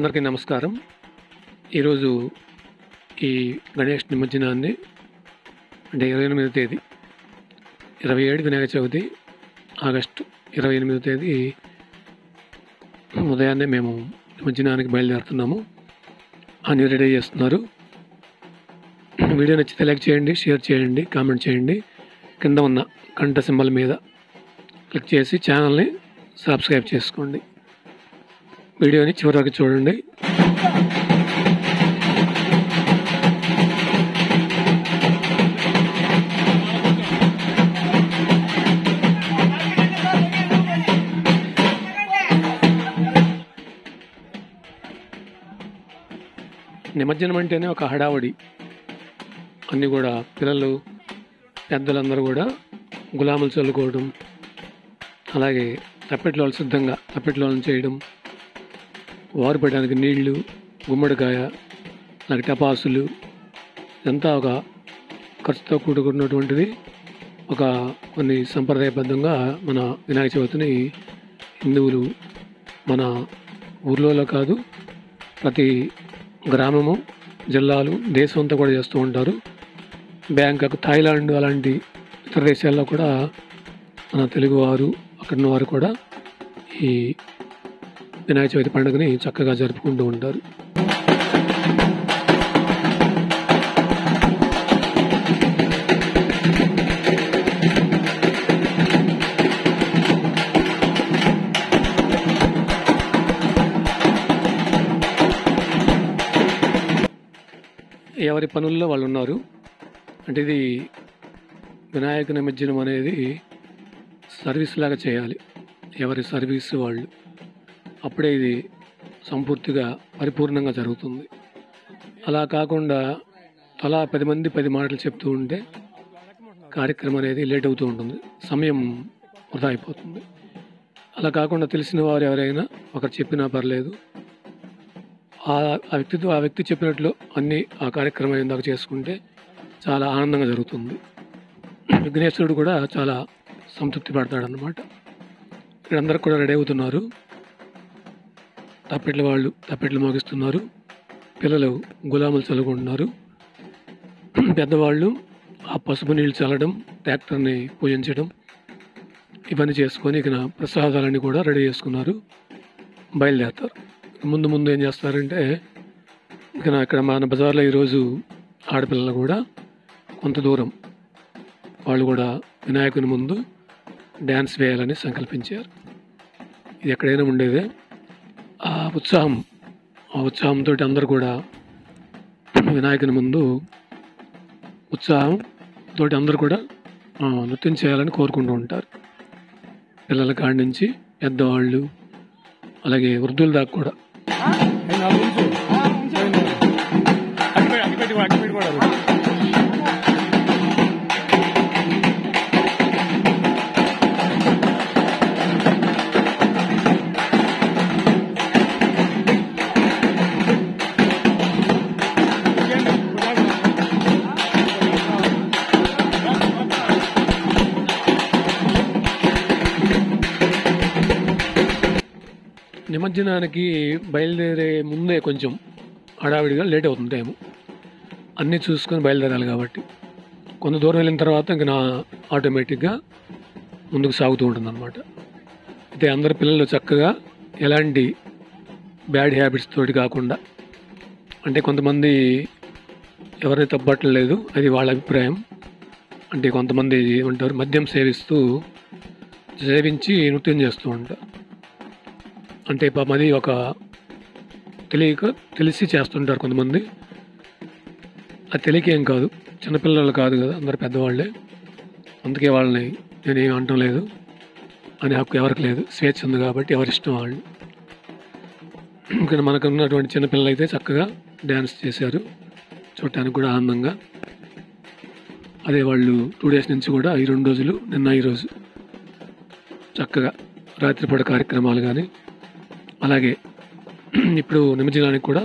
అందరికీ నమస్కారం. ఈరోజు ఈ గణేష్ నిమజ్జనాన్ని అంటే 28వ తేదీ 27 వినాయక చవితి ఆగస్టు 28వ తేదీ ఉదయాన్నే మేము నిమజ్జనానికి బయలుదేరుతున్నాము. అన్ని రెడీ చేస్తున్నారు. వీడియో నచ్చితే లైక్ చేయండి, షేర్ చేయండి, కామెంట్ చేయండి. కింద ఉన్న గంట సింబల్ మీద క్లిక్ చేసి ఛానల్ని సబ్స్క్రైబ్ చేసుకోండి. వీడియోని చివరి వరకు చూడండి. నిమజ్జనం అంటేనే ఒక హడావడి. అన్నీ కూడా పిల్లలు పెద్దలందరూ కూడా గులాములు చల్లుకోవడం, అలాగే తప్పెట్లోలు సిద్ధంగా తప్పెట్లోలను చేయడం, వారు పడడానికి నీళ్లు, గుమ్మడికాయ, అలాగే టపాసులు, ఇదంతా ఒక ఖర్చుతో కూడుకున్నటువంటిది. కొన్ని సంప్రదాయబద్ధంగా మన వినాయక చవితిని హిందువులు మన ఊర్లో కాదు, ప్రతి గ్రామము, జిల్లాలు, దేశం అంతా కూడా చేస్తూ ఉంటారు. బ్యాంకాక్, థాయిలాండ్ అలాంటి ఇతర దేశాల్లో కూడా మన తెలుగువారు, అక్కడున్న వారు కూడా ఈ వినాయక చవితి పండుగని చక్కగా జరుపుకుంటూ ఉంటారు. ఎవరి పనుల్లో వాళ్ళు ఉన్నారు. అంటే ఇది వినాయక నిమజ్జనం అనేది సర్వీస్ లాగా చేయాలి. ఎవరి సర్వీస్ వాళ్ళు, అప్పుడే ఇది సంపూర్తిగా పరిపూర్ణంగా జరుగుతుంది. అలా కాకుండా తలా 10 మంది 10 మాటలు చెప్తూ ఉంటే కార్యక్రమం అనేది లేట్ అవుతూ ఉంటుంది, సమయం వృధా అయిపోతుంది. అలా కాకుండా తెలిసిన వారు ఎవరైనా ఒకరు చెప్పినా పర్లేదు, ఆ వ్యక్తి చెప్పినట్లు అన్నీ ఆ కార్యక్రమం ఇందాక చేసుకుంటే చాలా ఆనందంగా జరుగుతుంది. విఘ్నేశ్వరుడు కూడా చాలా సంతృప్తి పడతాడన్నమాట. ఇక్కడ అందరికి కూడా రెడీ అవుతున్నారు. తప్పెట్లు మోగిస్తున్నారు. పిల్లలు గులాములు చల్లుకుంటున్నారు. పెద్దవాళ్ళు ఆ పసుపు నీళ్ళు చల్లడం, ట్రాక్టర్ని పూజించడం, ఇవన్నీ చేసుకొని ఇక ప్రసాదాలన్నీ కూడా రెడీ చేసుకున్నారు. బయలుదేరుతారు. ముందు ఏం చేస్తారంటే, ఇక్కడ మన బజార్లో ఈరోజు ఆడపిల్లలు కూడా కొంత దూరం వాళ్ళు కూడా వినాయకుని ముందు డ్యాన్స్ వేయాలని సంకల్పించారు. ఇది ఎక్కడైనా ఉండేదే. ఆ ఉత్సాహంతో అందరూ కూడా వినాయకుని ముందు ఉత్సాహంతో అందరూ కూడా నృత్యం చేయాలని కోరుకుంటూ ఉంటారు. పిల్లల కాడి నుంచి పెద్దవాళ్ళు, అలాగే వృద్ధుల దాకా కూడా. నిమజ్జనానికి బయలుదేరే ముందే కొంచెం హడావిడిగా లేట్ అవుతుంది టైము. అన్నీ చూసుకొని బయలుదేరాలి కాబట్టి కొంత దూరం వెళ్ళిన తర్వాత ఇంకా ఆటోమేటిక్గా ముందుకు సాగుతూ ఉంటుంది అన్నమాట. అయితే అందరి పిల్లలు చక్కగా ఎలాంటి బ్యాడ్ హ్యాబిట్స్ తోటి కాకుండా, అంటే కొంతమంది ఎవరిని తప్పట్లేదు, అది వాళ్ళ అభిప్రాయం. అంటే కొంతమంది ఏమంటారు, మద్యం సేవించి నృత్యం చేస్తూ ఉంటారు. అంటే అది ఒక తెలిసి చేస్తుంటారు కొంతమంది. అది తెలియకేం కాదు, చిన్నపిల్లలు కాదు కదా, అందరు పెద్దవాళ్ళే. అందుకే వాళ్ళని నేనేం అనటం లేదు, అని హక్కు ఎవరికి లేదు. స్వేచ్ఛ ఉంది కాబట్టి ఎవరిష్టం వాళ్ళు. ఇంకా మనకు ఉన్నటువంటి చిన్నపిల్లలు అయితే చక్కగా డ్యాన్స్ చేశారు, చూడటానికి కూడా ఆనందంగా. అదే వాళ్ళు 2 days నుంచి కూడా ఈ 2 రోజులు, నిన్న ఈరోజు చక్కగా రాత్రిపూట కార్యక్రమాలు కానీ, అలాగే ఇప్పుడు నిమజ్జనానికి కూడా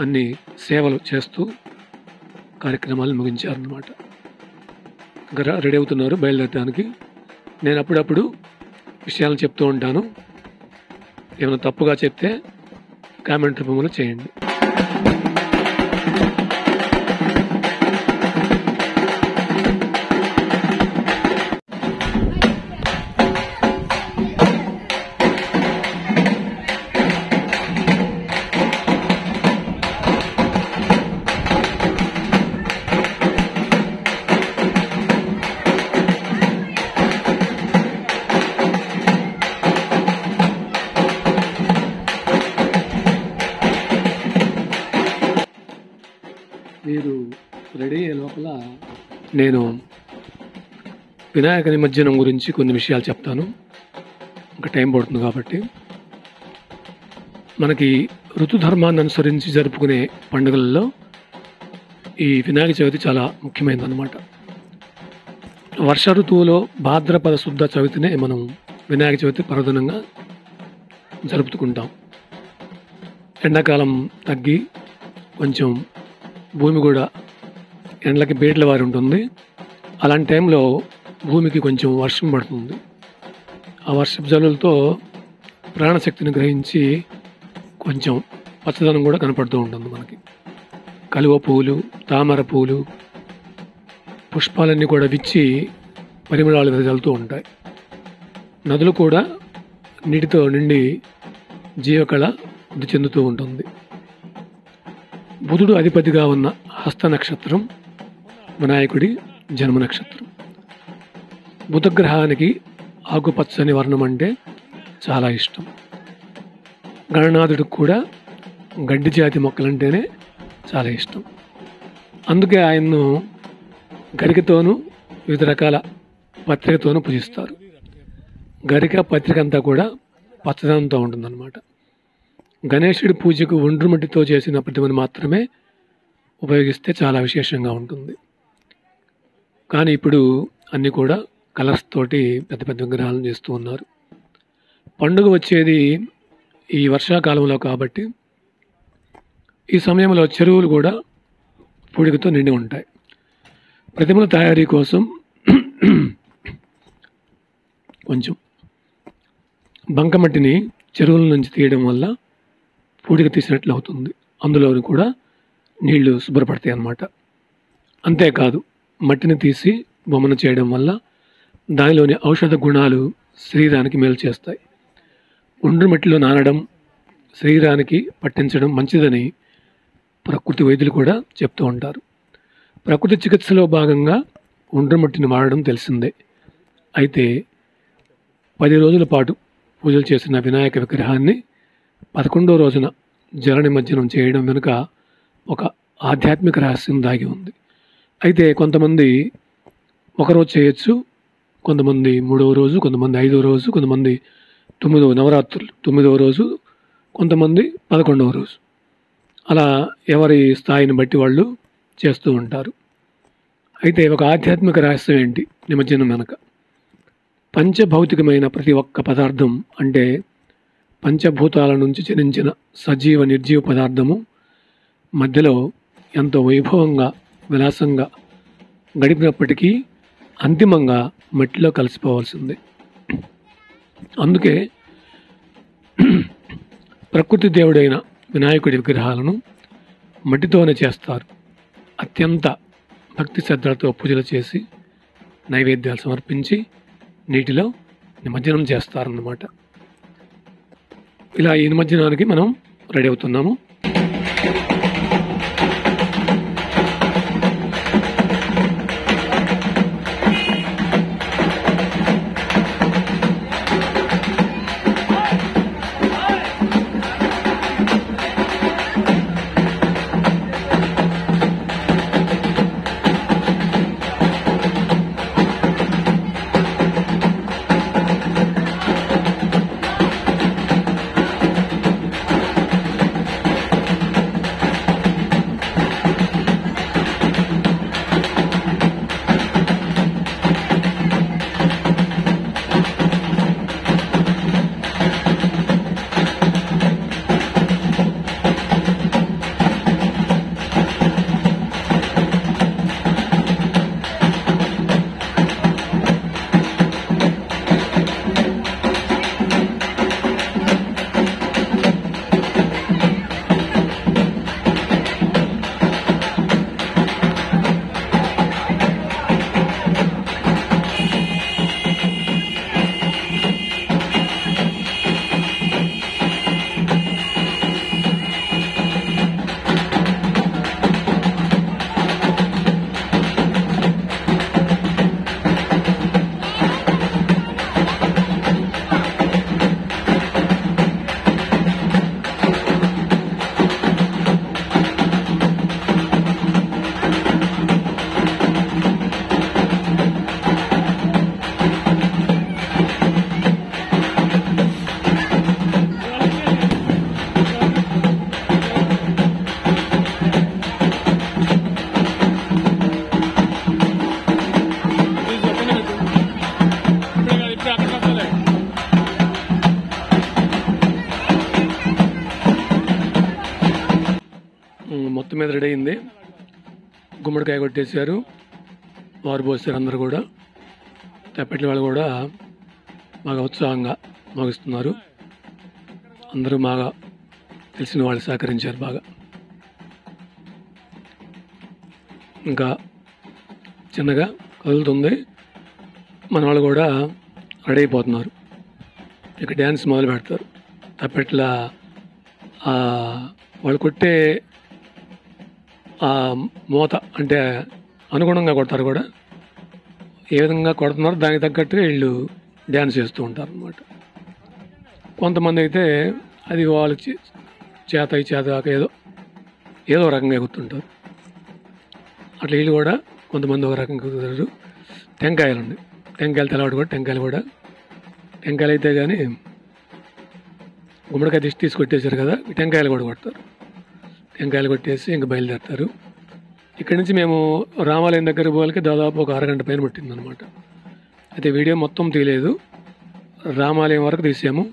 అన్ని సేవలు చేస్తూ కార్యక్రమాలు ముగించారన్నమాట. రెడీ అవుతున్నారు బయలుదేరడానికి. నేను అప్పుడప్పుడు విషయాలను చెప్తూ ఉంటాను. ఏమైనా తప్పుగా చెప్తే కామెంట్ రూపంలో చేయండి. మీరు రెడీ అయ్యే లోపల నేను వినాయక నిమజ్జనం గురించి కొన్ని విషయాలు చెప్తాను. ఇంకా టైం పడుతుంది కాబట్టి. మనకి ఋతుధర్మాన్ని అనుసరించి జరుపుకునే పండుగలలో ఈ వినాయక చవితి చాలా ముఖ్యమైనదన్నమాట. వర్ష ఋతువులో భాద్రపద శుద్ధ చవితినే మనం వినాయక చవితి పర్వదినంగా జరుపుకుంటాం. ఎండాకాలం తగ్గి కొంచెం భూమి కూడా ఎండలకి బేట్ల వారి ఉంటుంది. అలాంటి టైంలో భూమికి కొంచెం వర్షం పడుతుంది. ఆ వర్షపు జల్లులతో ప్రాణశక్తిని గ్రహించి కొంచెం పచ్చదనం కూడా కనపడుతూ ఉంటుంది మనకి. కలువ పువ్వులు, తామర పువ్వులు, పుష్పాలన్నీ కూడా విచ్చి పరిమళాలు వెదజల్లుతూ ఉంటాయి. నదులు కూడా నీటితో నిండి జీవకళ వృద్ధి చెందుతూ ఉంటుంది. బుధుడు అధిపతిగా ఉన్న హస్త నక్షత్రం వినాయకుడి జన్మ నక్షత్రం. బుధగ్రహానికి ఆకుపచ్చని వర్ణం అంటే చాలా ఇష్టం. గణనాథుడికి కూడా గడ్డి జాతి మొక్కలంటేనే చాలా ఇష్టం. అందుకే ఆయన్ను గరికతోనూ వివిధ రకాల పత్రికతోనూ పూజిస్తారు. గరిక పత్రిక అంతా కూడా పచ్చదనంతో ఉంటుందన్నమాట. గణేశుడి పూజకు ఒండ్రుమట్టితో చేసిన ప్రతిమను మాత్రమే ఉపయోగిస్తే చాలా విశేషంగా ఉంటుంది. కానీ ఇప్పుడు అన్నీ కూడా కలర్స్ తోటి పెద్ద పెద్ద విగ్రహాలను చేస్తూ ఉన్నారు. పండుగ వచ్చేది ఈ వర్షాకాలంలో కాబట్టి ఈ సమయంలో చెరువులు కూడా పూడికతో నిండి ఉంటాయి. ప్రతిమల తయారీ కోసం కొంచెం బంకమట్టిని చెరువుల నుంచి తీయడం వల్ల పూడిక తీసినట్లు అవుతుంది. అందులో కూడా నీళ్లు శుభ్రపడతాయి అన్నమాట. అంతేకాదు, మట్టిని తీసి బొమ్మను చేయడం వల్ల దానిలోని ఔషధ గుణాలు శరీరానికి మేలు చేస్తాయి. ఒండ్రు మట్టిలో నానడం శరీరానికి పట్టించడం మంచిదని ప్రకృతి వైద్యులు కూడా చెప్తూ ఉంటారు. ప్రకృతి చికిత్సలో భాగంగా ఒండ్రు మట్టిని వాడడం తెలిసిందే. అయితే 10 రోజుల పాటు పూజలు చేసిన వినాయక విగ్రహాన్ని 11వ రోజున జల నిమజ్జనం చేయడం వెనుక ఒక ఆధ్యాత్మిక రహస్యం దాగి ఉంది. అయితే కొంతమంది ఒకరోజు చేయొచ్చు, కొంతమంది 3వ రోజు, కొంతమంది 5వ రోజు, కొంతమంది 9వ నవరాత్రులు 9వ రోజు, కొంతమంది 11వ రోజు. అలా ఎవరి స్థాయిని బట్టి వాళ్ళు చేస్తూ ఉంటారు. అయితే ఒక ఆధ్యాత్మిక రహస్యం ఏంటి నిమజ్జనం వెనక? పంచభౌతికమైన ప్రతి ఒక్క పదార్థం అంటే పంచభూతాల నుంచి జనించిన సజీవ నిర్జీవ పదార్థము మధ్యలో ఎంతో వైభవంగా విలాసంగా గడిపినప్పటికీ అంతిమంగా మట్టిలో కలిసిపోవాల్సిందే. అందుకే ప్రకృతి దేవుడైన వినాయకుడి విగ్రహాలను మట్టితోనే చేస్తారు. అత్యంత భక్తి శ్రద్ధలతో పూజలు చేసి నైవేద్యాలు సమర్పించి నీటిలో నిమజ్జనం చేస్తారన్నమాట. ఇలా ఈ నిమజ్జనానికి మనం రెడీ అవుతున్నాము. గుమ్మడికాయ కొట్టేశారు, వారు పోసారు. అందరూ కూడా తప్పెట్ల వాళ్ళు కూడా బాగా ఉత్సాహంగా మోగిస్తున్నారు. అందరూ బాగా తెలిసిన వాళ్ళు సహకరించారు బాగా. ఇంకా చిన్నగా కదులుతుంది. మన వాళ్ళు కూడా రెడీ అయిపోతున్నారు. ఇక డ్యాన్స్ మొదలు పెడతారు. తప్పెట్ల వాళ్ళు కొట్టే మూత అంటే అనుగుణంగా కొడతారు కూడా. ఏ విధంగా కొడుతున్నారో దానికి తగ్గట్టుగా వీళ్ళు డ్యాన్స్ చేస్తూ ఉంటారు అన్నమాట. కొంతమంది అయితే అది వాళ్ళు చేత ఏదో రకంగా ఎగుతుంటారు. అట్లా వీళ్ళు కూడా కొంతమంది ఒక రకంగా ఎగుతారు. టెంకాయలు ఉన్నాయి, టెంకాయలు తెలవాడు కూడా టెంకాయలు అయితే కానీ గుమ్మడికాయ తీసి కొట్టేశారు కదా, టెంకాయలు కూడా కొడతారు. టెంకాయలు కొట్టేసి ఇంక బయలుదేరుతారు. ఇక్కడి నుంచి మేము రామాలయం దగ్గర పోలికి దాదాపు ఒక అరగంట పైన పట్టిందనమాట. అయితే వీడియో మొత్తం తీయలేదు, రామాలయం వరకు తీసాము.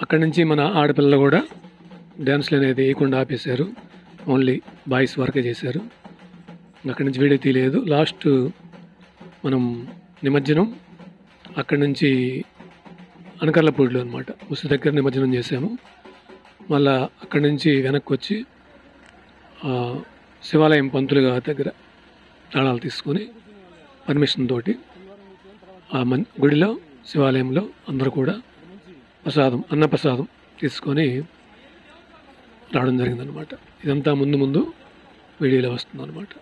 అక్కడి నుంచి మన ఆడపిల్లలు కూడా డ్యాన్స్లు అనేది వేయకుండా ఆపేశారు, ఓన్లీ బాయ్స్ వరకే చేశారు. అక్కడి నుంచి వీడియో తీయలేదు. లాస్ట్ మనం నిమజ్జనం అక్కడి నుంచి అనకర్లపూడిలో అనమాట, ముసు దగ్గర నిమజ్జనం చేసాము. మళ్ళా అక్కడి నుంచి వెనక్కి వచ్చి శివాలయం పంతులు గారి దగ్గర తాళాలు తీసుకొని పర్మిషన్ తోటి గుడిలో శివాలయంలో అందరూ కూడా అన్నప్రసాదం తీసుకొని రావడం జరిగిందనమాట. ఇదంతా ముందు వీడియోలో వస్తుందన్నమాట.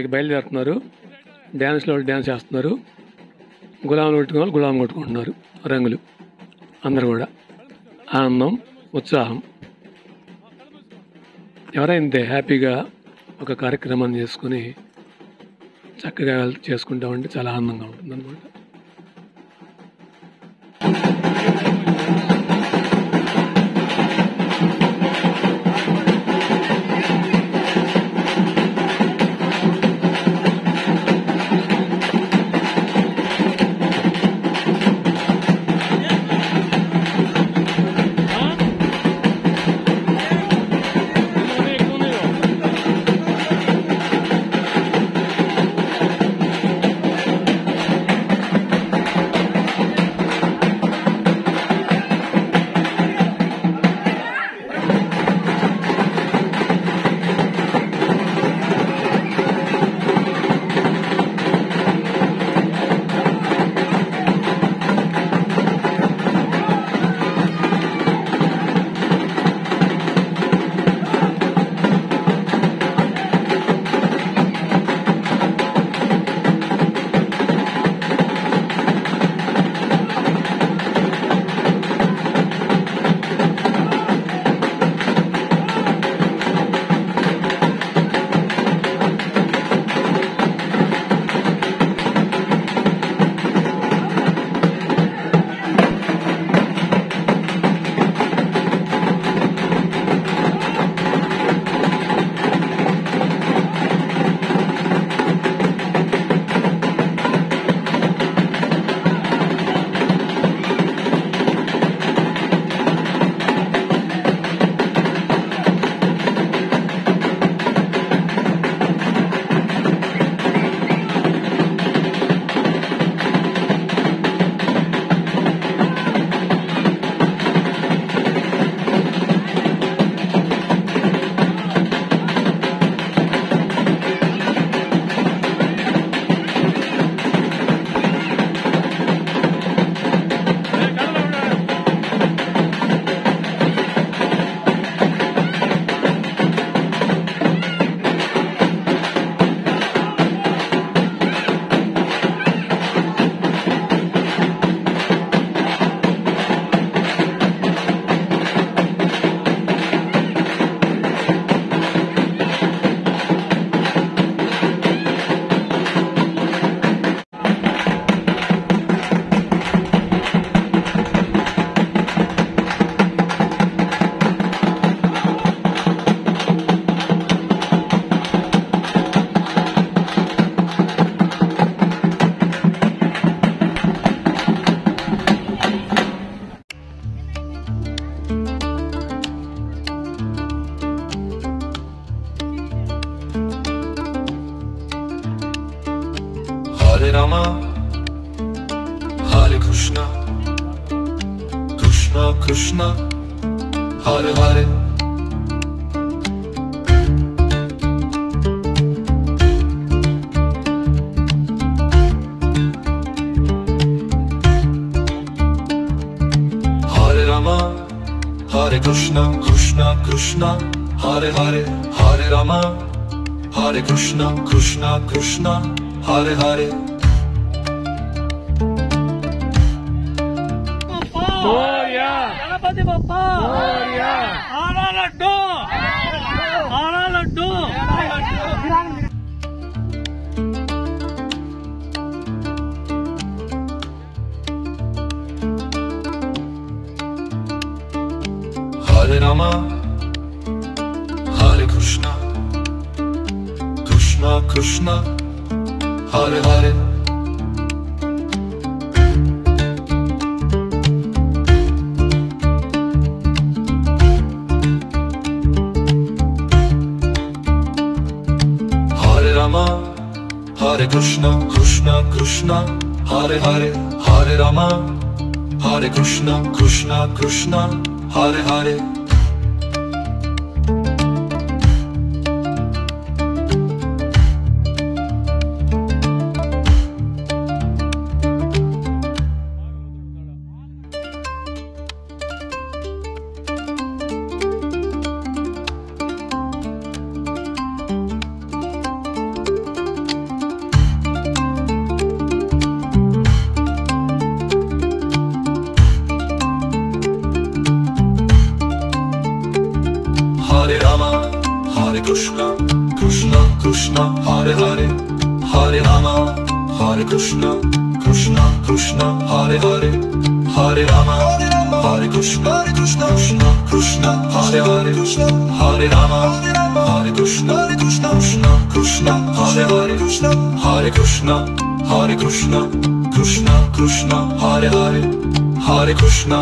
ఇక బయలుదేరుతున్నారు. డ్యాన్స్లో వాళ్ళు డ్యాన్స్ చేస్తున్నారు, గులాంలు కొట్టుకునే వాళ్ళు గులాం కొట్టుకుంటున్నారు. రంగులు అందరు కూడా ఆనందం, ఉత్సాహం. ఎవరైతే హ్యాపీగా ఒక కార్యక్రమాన్ని చేసుకుని చక్కగా చేసుకుంటామంటే చాలా ఆనందంగా ఉంటుంది అన్నమాట. Hare Rama, Hare Krishna, Krishna Krishna, Hare Hare. Hare Rama, Hare Krishna, Krishna Krishna, Hare Hare. Hare Rama, Hare Krishna, Krishna Krishna, Hare Hare. Ganpati Bappa आना लड्डू आना Laddu Hare Rama, Hare Krishna, Krishna Krishna, Hare Hare. Hare Rama, Hare Krishna, Krishna Krishna, Hare Hare. Hare Rama, Hare Krishna, Krishna Krishna, Hare Hare. Hare Rama, Hare Krishna, Krishna Krishna, Hare Hare. Hare Rama, Hare Krishna, Krishna Krishna, Hare Hare. Hare Rama, Hare Krishna, Krishna Krishna, Hare Hare. Hare Rama, Hare Krishna, Krishna Krishna, Hare Hare. Hare Krishna, Hare Krishna, Krishna Krishna, Hare Hare. Hare Krishna,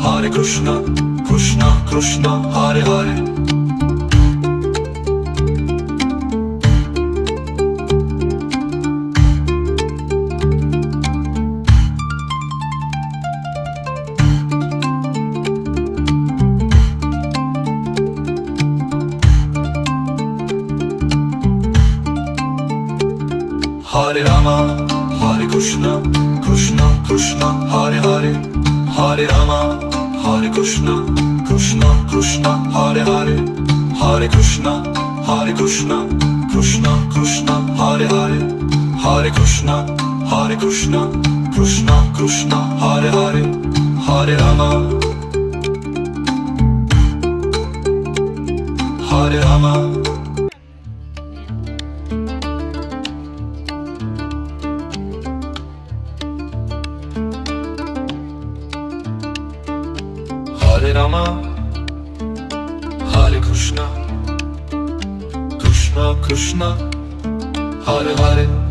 Hare Krishna, Krishna Krishna, Hare Hare. Hare Rama, Hare Krishna, Krishna Krishna, Hare Hare. Hare Rama, Hare Krishna, Krishna Krishna, Hare Hare. Hare Krishna, Hare Krishna, Krishna Krishna, Hare Hare. Hare Krishna, Hare Krishna, Krishna Krishna, Hare Hare. Hare Rama, Hare Rama. Hare Rama, Hare Krishna, Krishna Krishna, Hare Hare.